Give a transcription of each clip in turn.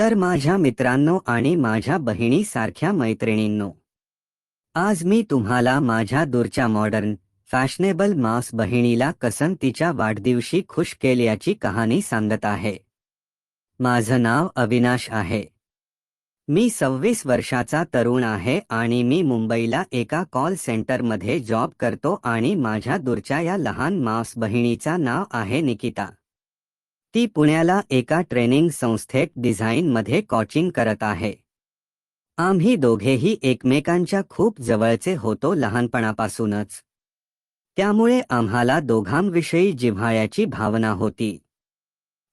तर माझ्या मित्रांनो आणि माझ्या बहिणीसारख्या मैत्रिणींनो, आज मी तुम्हाला माझ्या दूरच्या मॉडर्न फॅशनेबल मास बहिणीला कसं तिच्या वाढदिवशी खुश केल्याची कहाणी सांगत आहे. माझं नाव अविनाश आहे. मी 26 वर्षाचा तरुण आहे आणि मी मुंबईला एका कॉल सेंटरमध्ये जॉब करतो आणि माझ्या दूरच्या या लहान मास बहिणीचा नाव आहे निकिता. ती पुण्याला एका ट्रेनिंग संस्थेत डिझाईनमध्ये कोचिंग करत आहे. आम्ही दोघेही एकमेकांच्या खूप जवळचे होतो लहानपणापासूनच. त्यामुळे आम्हाला दोघांविषयी जिव्हाळ्याची भावना होती.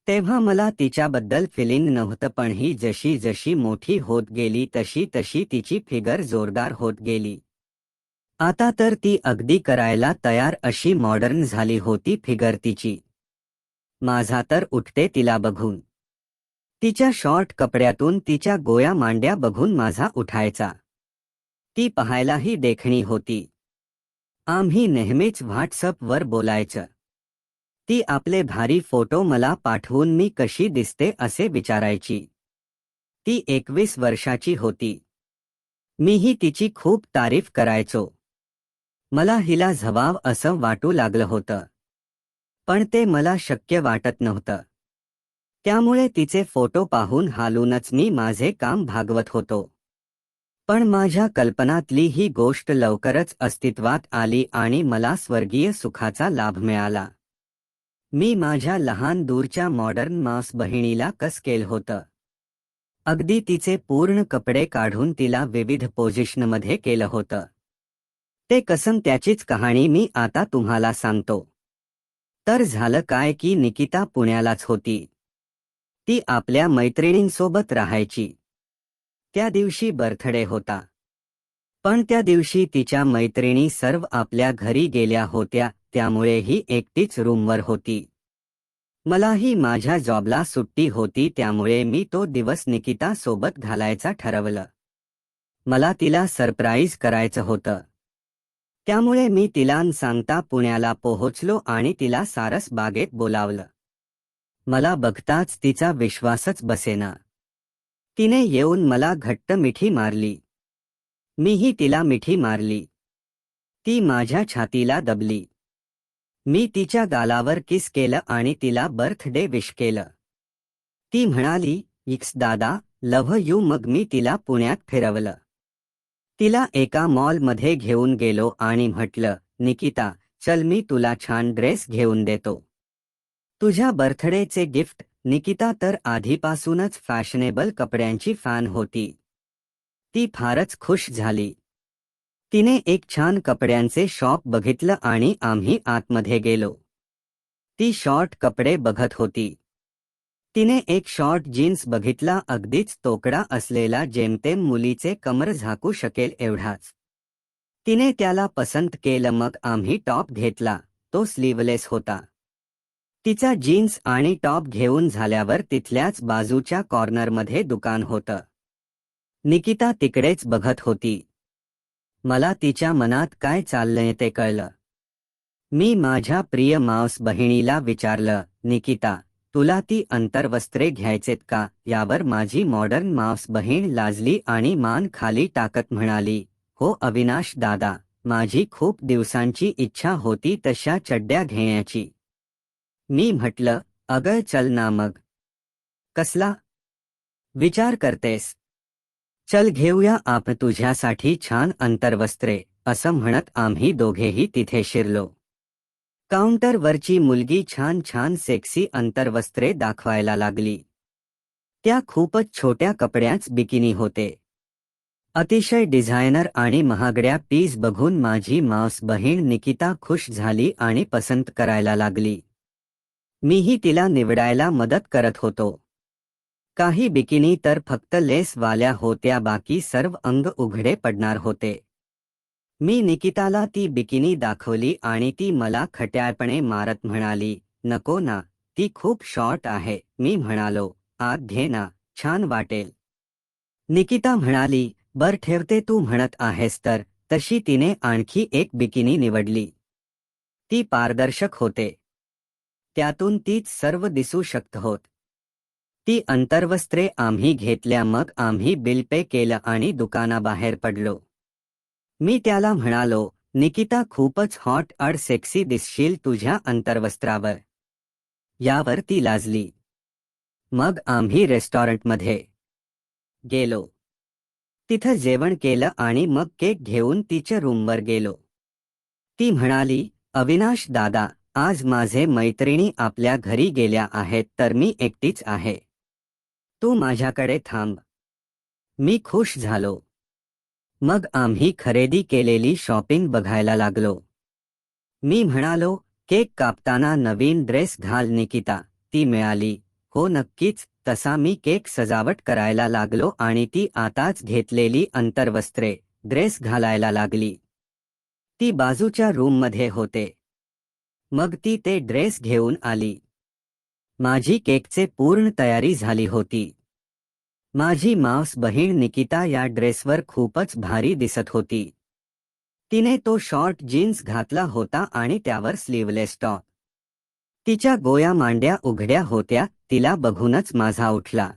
तेव्हा मला तिच्याबद्दल फिलिंग नव्हतं, पण ही जशी जशी मोठी होत गेली तशी तशी तिची फिगर जोरदार होत गेली. आता तर ती अगदी करायला तयार अशी मॉडर्न झाली होती फिगर तिची. माझा तर उठते तिला बघून. तिच्या शॉर्ट कपड्यातून तिच्या गोया मांड्या बघून माझा उठायचा. ती पाहायलाही देखणी होती. आम्ही नेहमीच व्हॉट्सअपवर बोलायचं. ती आपले भारी फोटो मला पाठवून मी कशी दिसते असे विचारायची. ती 21 वर्षाची होती. मीही तिची खूप तारीफ करायचो. मला हिला झवाव असं वाटू लागलं होतं. पण ते मला शक्य वाटत नव्हतं. त्यामुळे तिचे फोटो पाहून हालूनच मी माझे काम भागवत होतो. पण माझ्या कल्पनातली ही गोष्ट लवकरच अस्तित्वात आली आणि मला स्वर्गीय सुखाचा लाभ मिळाला. मी माझ्या लहान दूरच्या मॉडर्न मास बहिणीला कस केलं होतं. अगदी तिचे पूर्ण कपडे काढून तिला विविध पोझिशनमध्ये केलं होतं. ते कसं त्याचीच कहाणी मी आता तुम्हाला सांगतो. तर झालं काय की निकिता पुण्यालाच होती. ती आपल्या मैत्रिणींसोबत राहायची. त्या दिवशी बर्थडे होता. पण त्या दिवशी तिच्या मैत्रिणी सर्व आपल्या घरी गेल्या होत्या, त्यामुळे ही एकटीच रूमवर होती. मलाही माझ्या जॉबला सुट्टी होती, त्यामुळे मी तो दिवस निकिता सोबत घालायचा ठरवलं. मला तिला सरप्राईज करायचं होतं. त्यामुळे मी तिला न सांगता पुण्याला पोहोचलो आणि तिला सारस बागेत बोलावलं. मला बघताच तिचा विश्वासच बसेना. तिने येऊन मला घट्ट मिठी मारली. मीही तिला मिठी मारली. ती माझ्या छातीला दबली. मी तिच्या गालावर किस केलं आणि तिला बर्थडे विश केलं. ती म्हणाली, "इक्स दादा, लव्ह यू." मग मी तिला पुण्यात फिरवलं. तिला एका मॉलमध्ये घेऊन गेलो आणि म्हटलं, "निकिता, चल मी तुला छान ड्रेस घेऊन देतो. तुझ्या बर्थडेचे गिफ्ट." निकिता तर आधीपासूनच फॅशनेबल कपड्यांची फॅन होती. ती फारच खुश झाली. तिने एक छान कपड्यांचे शॉप बघितलं आणि आम्ही आतमध्ये गेलो. ती शॉर्ट कपडे बघत होती. तिने एक शॉर्ट जीन्स बघितला, अगदीच तोकडा असलेला, जेमतेम मुलीचे कमर झाकू शकेल एवढाच. तिने त्याला पसंत केलं. मग आम्ही टॉप घेतला. तो स्लीवलेस होता. तिचा जीन्स आणि टॉप घेऊन झाल्यावर तिथल्याच बाजूच्या कॉर्नरमध्ये दुकान होतं. निकिता तिकडेच बघत होती. मला तिच्या मनात काय चाललंय ते कळलं. मी माझ्या प्रिय मावस बहिणीला विचारलं, "निकिता, तुला ती अंतर्वस्त्रे घ्यायचेत का?" यावर माझी मॉडर्न मावस बहीण लाजली आणि मान खाली टाकत म्हणाली, "हो अविनाश दादा, माझी खूप दिवसांची इच्छा होती तशा चड्ड्या घेण्याची." मी म्हटलं, "अगं चल ना मग. कसला विचार करतेस? चल घेऊया आपण तुझ्यासाठी छान अंतर्वस्त्रे." असं म्हणत आम्ही दोघेही तिथे शिरलो. काउंटरवरची मुलगी छान छान सेक्सी अंतर्वस्त्रे दाखवायला लागली. त्या खूपच छोट्या कपड्याच बिकिनी होते. अतिशय डिझायनर आणि महागड्या पीस बघून माझी मावस बहीण निकिता खुश झाली आणि पसंत करायला लागली. मीही तिला निवडायला मदत करत होतो. काही बिकिनी तर फक्त लेसवाल्या होत्या, बाकी सर्व अंग उघडे पडणार होते. मी निकिताला ती बिकिनी दाखवली आणि ती मला खट्याळपणे मारत म्हणाली, "नको ना, ती खूप शॉर्ट आहे." मी म्हणालो, "आत घे ना, छान वाटेल." निकिता म्हणाली, "बर ठेवते, तू म्हणत आहेस तर." तशी तिने आणखी एक बिकिनी निवडली. ती पारदर्शक होते. त्यातून तीच सर्व दिसू शकत होत. ती अंतर्वस्त्रे आम्ही घेतल्या, मग आम्ही बिल पे केलं आणि दुकानाबाहेर पडलो. मी त्याला म्हणालो, निकिता खूपच हॉट अड सेक्सी दिसशील तुझ्या अंतर्वस्त्रावर. यावर ती लाजली. मग आम्ही रेस्टॉरंटमध्ये गेलो. तिथं जेवण केलं आणि मग केक घेऊन तिच्या रूमवर गेलो. ती म्हणाली, अविनाश दादा, आज माझे मैत्रिणी आपल्या घरी गेल्या आहेत तर मी एकटीच आहे. तू माझ्याकडे थांब. मी खुश झालो. मग आम्ही खरेदी केलेली शॉपिंग बघायला लागलो. मी म्हणालो, केक कापताना नवीन ड्रेस घाल निकिता. ती मिळाली, हो नक्कीच. तसा मी केक सजावट करायला लागलो आणि ती आताच घेतलेली अंतर्वस्त्रे, ड्रेस घालायला लागली. ती बाजूच्या रूममध्ये होते. मग ती ते ड्रेस घेऊन आली. माझी केकचे पूर्ण तयारी झाली होती. माझी मावस बहीण निकिता या ड्रेसवर खूपच भारी दिसत होती. तिने तो शॉर्ट जीन्स घातला होता आणि त्यावर स्लीवलेस टॉप. तिच्या गोया मांड्या उघड्या होत्या. तिला बघूनच माझा उठला.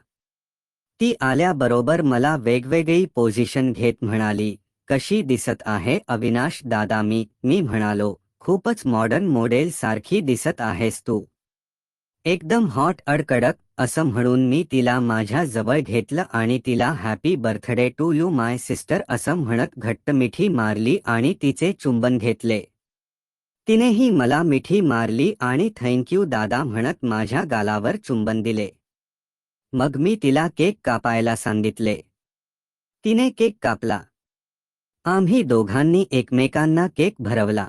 ती आल्याबरोबर मला वेगवेगळी पोझिशन घेत म्हणाली, कशी दिसत आहे अविनाश दादा. मी म्हणालो, खूपच मॉडर्न मॉडेल सारखी दिसत आहेस तू. एकदम हॉट अड कडक. असं म्हणून मी तिला माझ्या जवळ घेतलं आणि तिला happy birthday to you my sister असं म्हणत घट्ट मिठी मारली आणि तिचे चुंबन घेतले. तिनेही मला मिठी मारली आणि थँक्यू दादा म्हणत माझ्या गालावर चुंबन दिले. मग मी तिला केक कापायला सांगितले. तिने केक कापला. आम्ही दोघांनी एकमेकांना केक भरवला.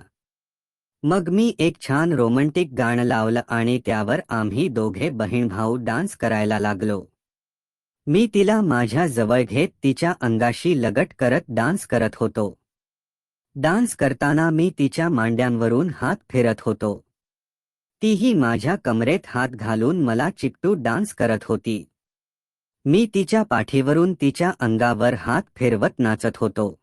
मग मी एक छान रोमँटिक गाणं लावलं आणि त्यावर आम्ही दोघे बहीण-भाऊ डान्स करायला लागलो. मी तिला माझ्या जवळ घेत तिच्या अंगाशी लगट करत डान्स करत होतो. डान्स करताना मी तिच्या मांड्यांवरून हात फिरत होतो. तीही माझ्या कमरेत हात घालून मला चिकटू डान्स करत होती. मी तिच्या पाठीवरून तिच्या अंगावर हात फिरवत नाचत होतो.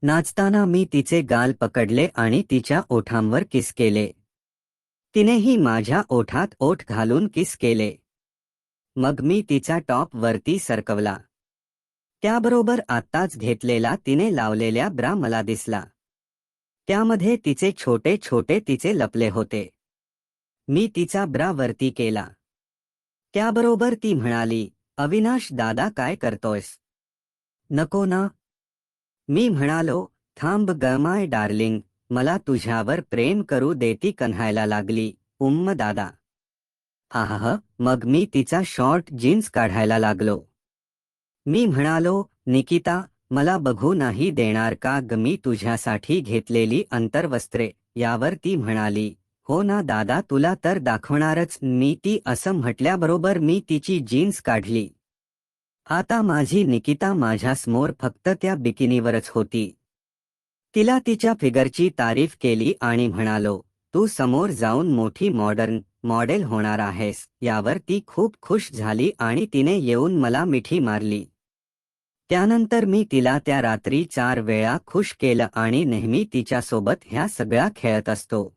नाचताना मी तिचे गाल पकडले आणि तिच्या ओठांवर किस केले. तिनेही माझ्या ओठात ओठ घालून किस केले. मग मी तिचा टॉप वरती सरकवला. त्याबरोबर आत्ताच घेतलेला तिने लावलेल्या ब्रा मला दिसला. त्यामध्ये तिचे छोटे छोटे तिचे लपले होते. मी तिचा ब्रा वरती केला. त्याबरोबर ती म्हणाली, अविनाश दादा काय करतोयस? नको ना. मी म्हणालो, थांब ग माय डार्लिंग, मला तुझ्यावर प्रेम करू दे. ती कन्हायला लागली, दादा. हाहाहा. मग मी तिचा शॉर्ट जीन्स काढायला लागलो. मी म्हणालो, निकिता, मला बघू नाही देणार का ग मी तुझ्यासाठी घेतलेली अंतर्वस्त्रे. यावर ती म्हणाली, हो ना दादा, तुला तर दाखवणारच. ती असं म्हटल्याबरोबर मी तिची जीन्स काढली. आता माझी निकिता माझ्यासमोर फक्त त्या बिकिनीवरच होती. तिला तिच्या फिगरची तारीफ केली आणि म्हणालो, तू समोर जाऊन मोठी मॉडेल होणार आहेस. यावर ती खूप खुश झाली आणि तिने येऊन मला मिठी मारली. त्यानंतर मी तिला त्या रात्री 4 वेळा खुश केलं आणि नेहमी तिच्यासोबत ह्या सगळ्या खेळत असतो.